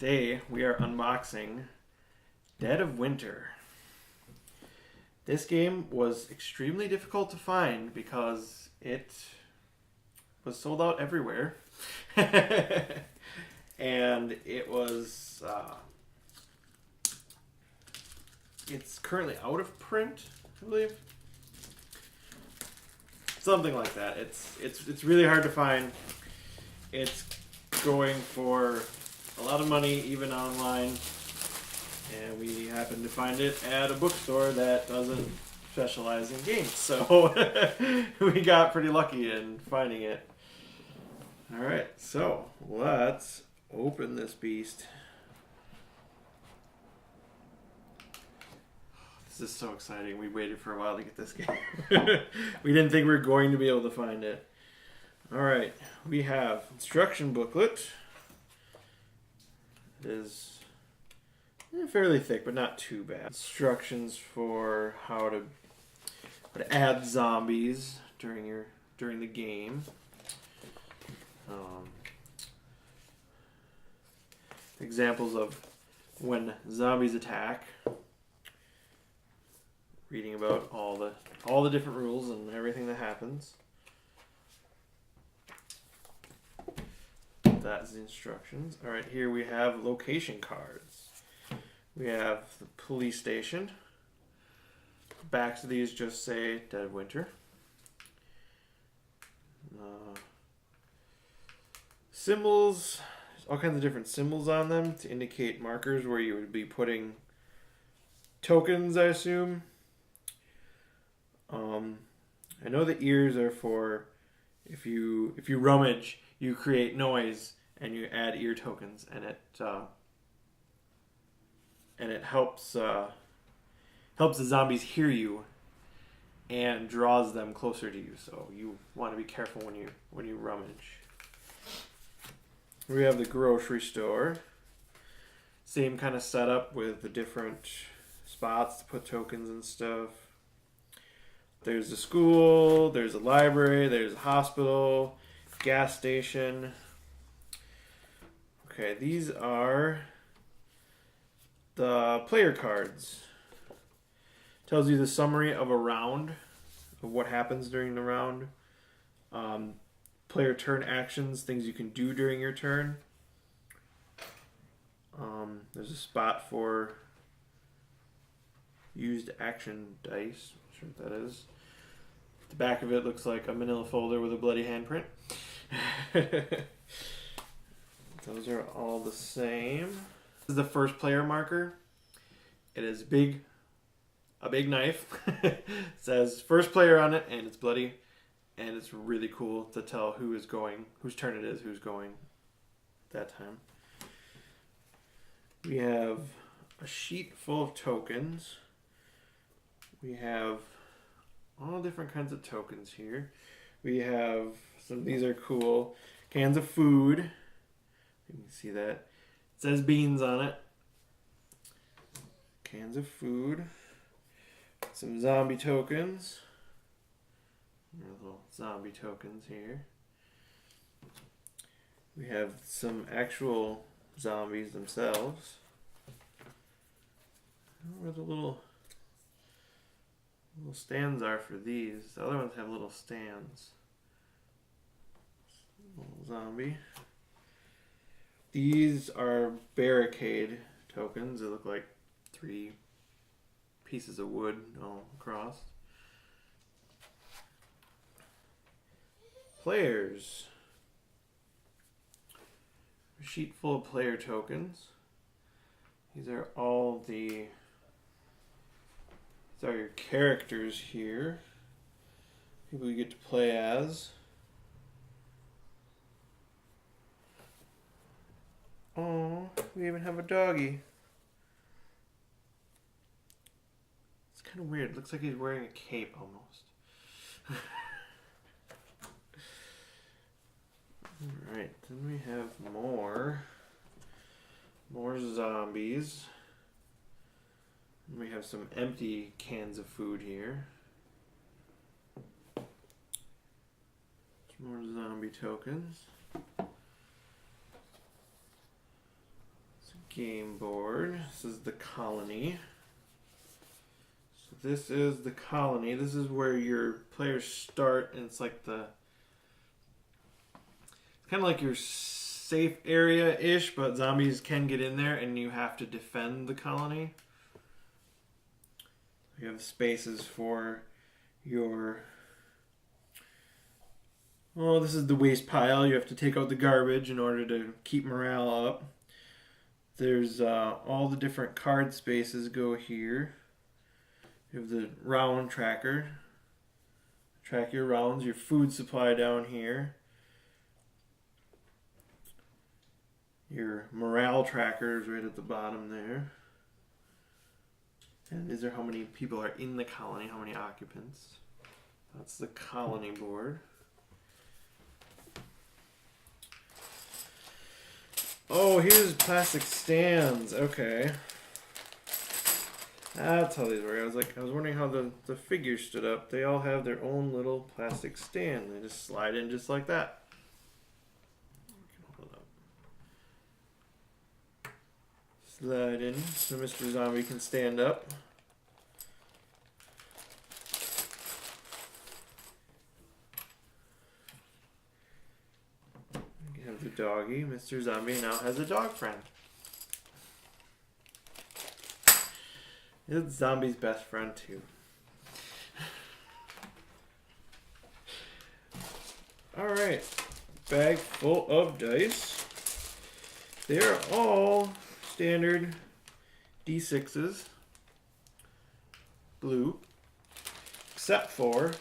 Today we are unboxing Dead of Winter. This game was extremely difficult to find because it was sold out everywhere. And it was it's currently out of print, I believe. Something like that. It's really hard to find. It's going for a lot of money, even online, and we happened to find it at a bookstore that doesn't specialize in games, so we got pretty lucky in finding it. Alright, so let's open this beast. This is so exciting. We waited for a while to get this game. We didn't think we were going to be able to find it. Alright, we have instruction booklet. It is fairly thick, but not too bad. Instructions for how to add zombies during the game. Examples of when zombies attack. Reading about all the different rules and everything that happens. That's the instructions. Alright, here we have location cards. We have the police station. Backs of these just say Dead of Winter. Symbols. There's all kinds of different symbols on them to indicate markers where you would be putting tokens, I assume. I know the ears are for if you rummage, you create noise and you add ear tokens, and it helps the zombies hear you and draws them closer to you. So you want to be careful when you rummage. We have the grocery store. Same kind of setup with the different spots to put tokens and stuff. There's a school, there's a library, there's a hospital, gas station. Okay, these are the player cards. Tells you the summary of a round, of what happens during the round. Player turn actions, things you can do during your turn. There's a spot for used action dice. Not sure what that is. The back of it looks like a manila folder with a bloody handprint. Those are all the same. This is the first player marker. It is a big knife. It says first player on it, and it's bloody. And it's really cool to tell whose turn it is, who's going at that time. We have a sheet full of tokens. We have all different kinds of tokens here. We have these are cool. Cans of food. You can see that. It says beans on it. Cans of food. Some zombie tokens. Little zombie tokens here. We have some actual zombies themselves. I don't know where the little stands are for these. The other ones have little stands. Little zombie. These are barricade tokens. They look like 3 pieces of wood all across. Players. A sheet full of player tokens. These are your characters here. People you get to play as. Oh, we even have a doggy. It's kind of weird. It looks like he's wearing a cape almost. Alright, then we have more zombies. We have some empty cans of food here. Some more zombie tokens. Some game board. This is the colony. So this is the colony. This is where your players start, and it's like kind of like your safe area-ish, but zombies can get in there, and you have to defend the colony. You have spaces for your... Well, this is the waste pile. You have to take out the garbage in order to keep morale up. There's all the different card spaces go here. You have the round tracker. Track your rounds. Your food supply down here. Your morale tracker is right at the bottom there. And these are how many people are in the colony, how many occupants. That's the colony board. Oh, here's plastic stands. Okay. That's how these work. I was wondering how the figures stood up. They all have their own little plastic stand. They just slide in just like that. Hold up. Slide in so Mr. Zombie can stand up. You have the doggy. Mr. Zombie now has a dog friend. It's Zombie's best friend too. Alright. Bag full of dice. They're all standard D6s. Blue. Except for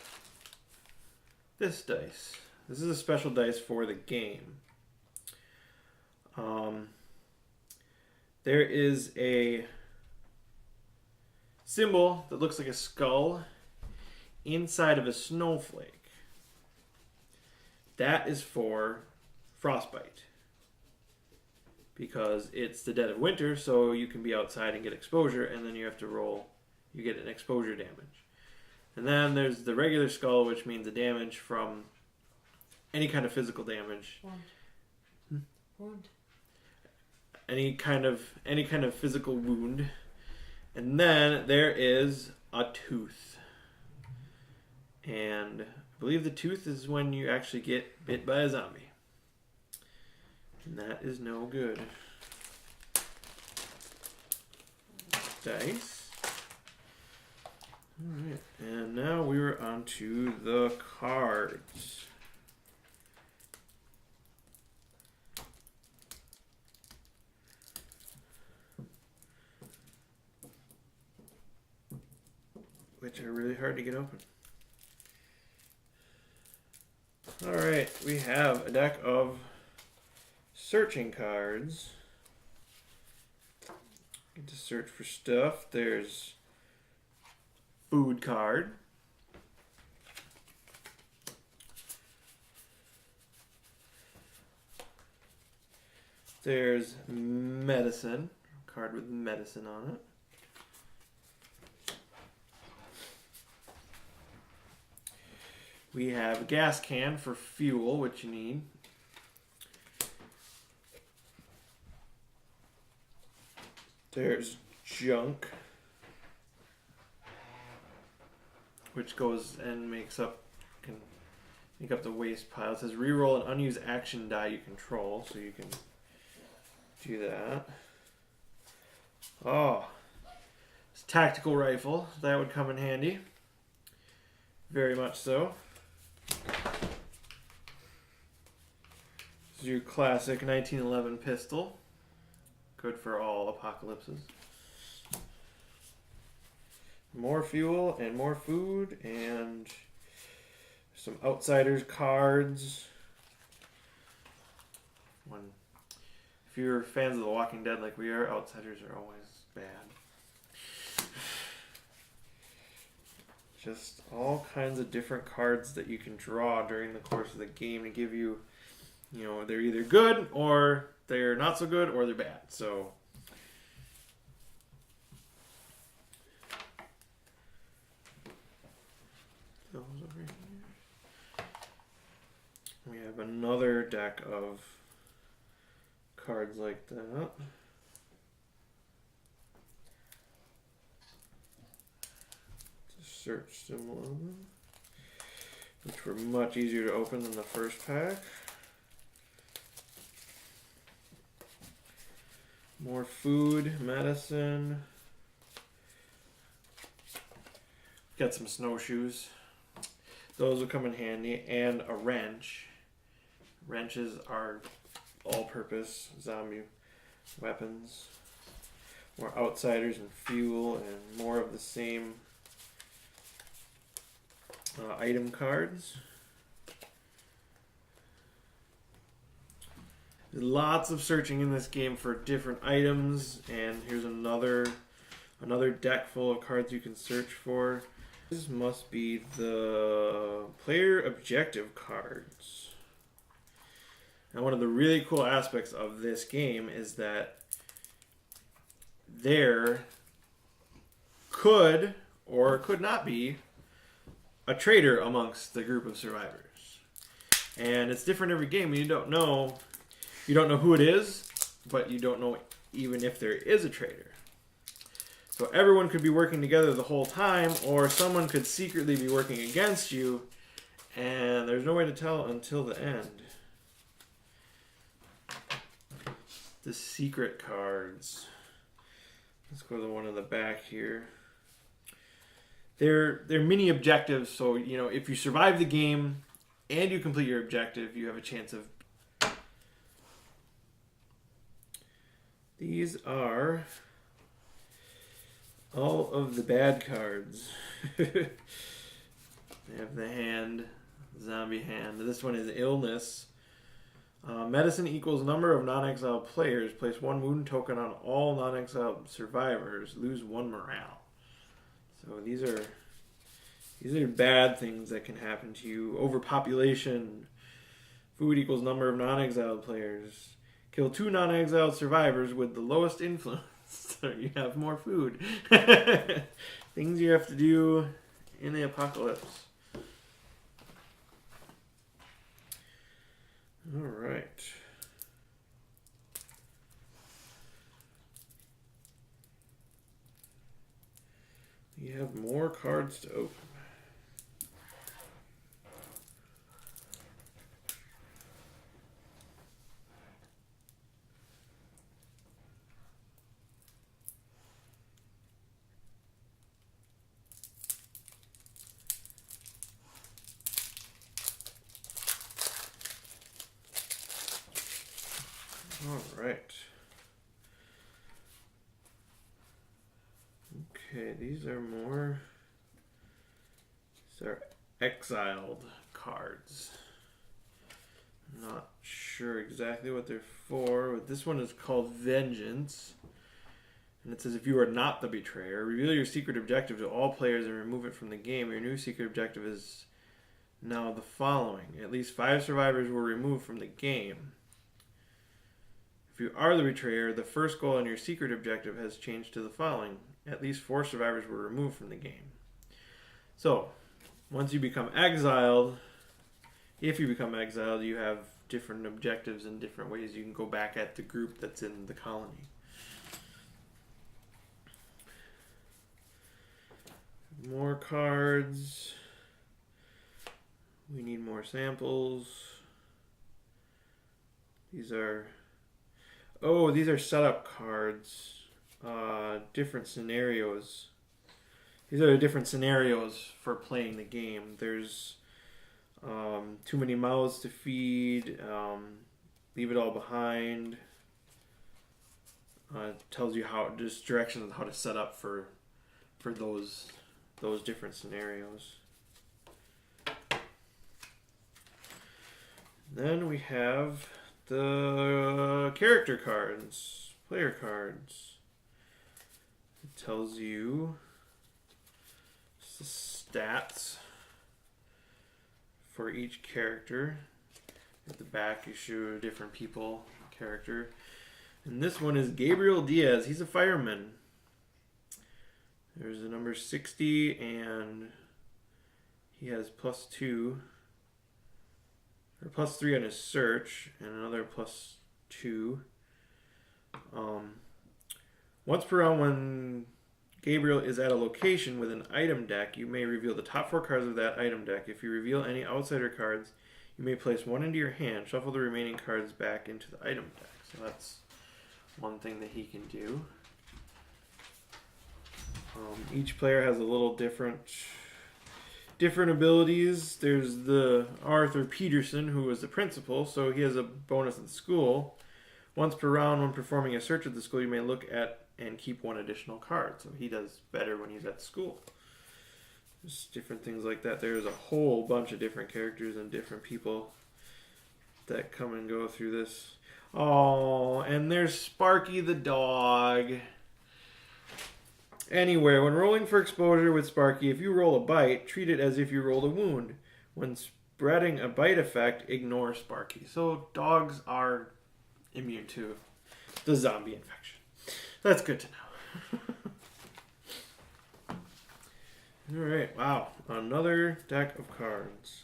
this dice. This is a special dice for the game. There is a symbol that looks like a skull inside of a snowflake. That is for frostbite. Because it's the dead of winter, so you can be outside and get exposure, and then you have to roll, you get an exposure damage. And then there's the regular skull, which means the damage from any kind of physical damage. Wound. Any kind of physical wound. And then there is a tooth. And I believe the tooth is when you actually get bit by a zombie. And that is no good. Dice. Alright, and now we're on to the cards. Which are really hard to get open. Alright, we have a deck of searching cards. Get to search for stuff. There's food card. There's medicine. Card with medicine on it. We have a gas can for fuel, which you need. There's junk, which goes and can make up the waste pile. It says reroll an unused action die you control, so you can do that. Oh, it's a tactical rifle. That would come in handy. Very much so. This is your classic 1911 pistol. Good for all apocalypses. More fuel and more food and some Outsiders cards. If you're fans of The Walking Dead like we are, Outsiders are always bad. Just all kinds of different cards that you can draw during the course of the game to give you, they're either good or they're not so good or they're bad. So those over here. We have another deck of cards like that. search symbol on them, which were much easier to open than the first pack. More food, medicine. Got some snowshoes. Those will come in handy. And a wrench. Wrenches are all-purpose zombie weapons. More outsiders and fuel and more of the same item cards. There's lots of searching in this game for different items, and here's another deck full of cards you can search for. This must be the player objective cards. Now, one of the really cool aspects of this game is that there could or could not be a traitor amongst the group of survivors. And it's different every game. You don't know who it is, but you don't know even if there is a traitor. So everyone could be working together the whole time, or someone could secretly be working against you, and there's no way to tell until the end. The secret cards. Let's go to the one in the back here. They're mini objectives, so if you survive the game and you complete your objective, you have a chance of. These are all of the bad cards. They have the hand, zombie hand. This one is illness. Medicine equals number of non-exiled players. Place 1 wound token on all non-exiled survivors. Lose 1 morale. So these are bad things that can happen to you. Overpopulation. Food equals number of non-exiled players. Kill 2 non-exiled survivors with the lowest influence. So you have more food. Things you have to do in the apocalypse. All right. You have more cards to open. All right. Okay, these are exiled cards. I'm not sure exactly what they're for, but this one is called Vengeance. And it says, if you are not the betrayer, reveal your secret objective to all players and remove it from the game. Your new secret objective is now the following. At least 5 survivors were removed from the game. If you are the betrayer, the first goal in your secret objective has changed to the following. At least 4 survivors were removed from the game. So, once you become exiled, if you become exiled, you have different objectives and different ways you can go back at the group that's in the colony. More cards. We need more samples. These are setup cards. Different scenarios. These are the different scenarios for playing the game. There's too many mouths to feed. Leave it all behind. It tells you just directions on how to set up for those different scenarios. Then we have the character cards, player cards. It tells you the stats for each character. At the back you show different people, character. And this one is Gabriel Diaz. He's a fireman. There's a number 60 and he has +2 or +3 on his search and another +2. Once per round when Gabriel is at a location with an item deck, you may reveal the top 4 cards of that item deck. If you reveal any outsider cards, you may place one into your hand, shuffle the remaining cards back into the item deck. So that's one thing that he can do. Each player has a little different abilities. There's the Arthur Peterson, who is the principal, so he has a bonus at the school. Once per round, when performing a search at the school, you may look at and keep 1 additional card. So he does better when he's at school. There's different things like that. There's a whole bunch of different characters and different people that come and go through this. Oh, and there's Sparky the dog. Anyway, when rolling for exposure with Sparky, if you roll a bite, treat it as if you rolled a wound. When spreading a bite effect, ignore Sparky. So dogs are immune to the zombie infection. That's good to know. Alright, wow. Another deck of cards.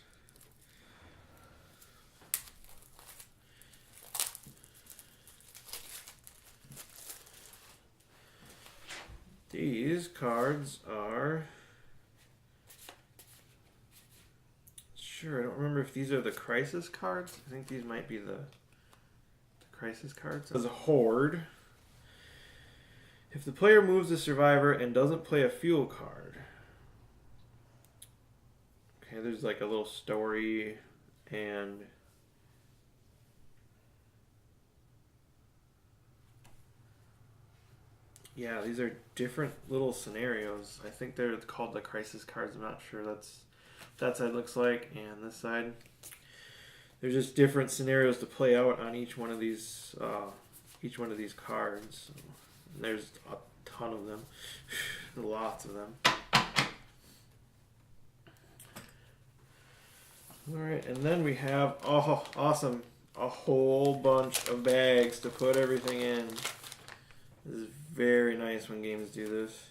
These cards are... Sure, I don't remember if these are the crisis cards. I think these might be the crisis cards. As a horde. If the player moves the survivor and doesn't play a fuel card. Okay, there's like a little story and... Yeah, these are different little scenarios. I think they're called the crisis cards. I'm not sure. That's what that side looks like, and this side. There's just different scenarios to play out on each one of these cards. So, there's a ton of them, lots of them. All right, and then we have awesome, a whole bunch of bags to put everything in. This is very nice when games do this.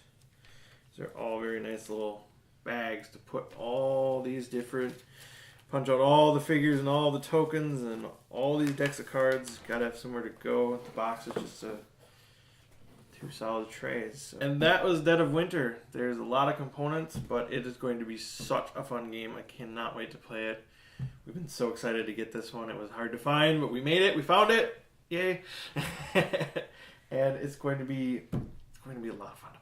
These are all very nice little bags to put all these different, punch out all the figures and all the tokens and all these decks of cards. Gotta have somewhere to go. The box is just 2 solid trays. And that was Dead of Winter. There's a lot of components, but it is going to be such a fun game. I cannot wait to play it. We've been so excited to get this one. It was hard to find, but we made it. We found it. Yay. And it's going to be a lot of fun to play.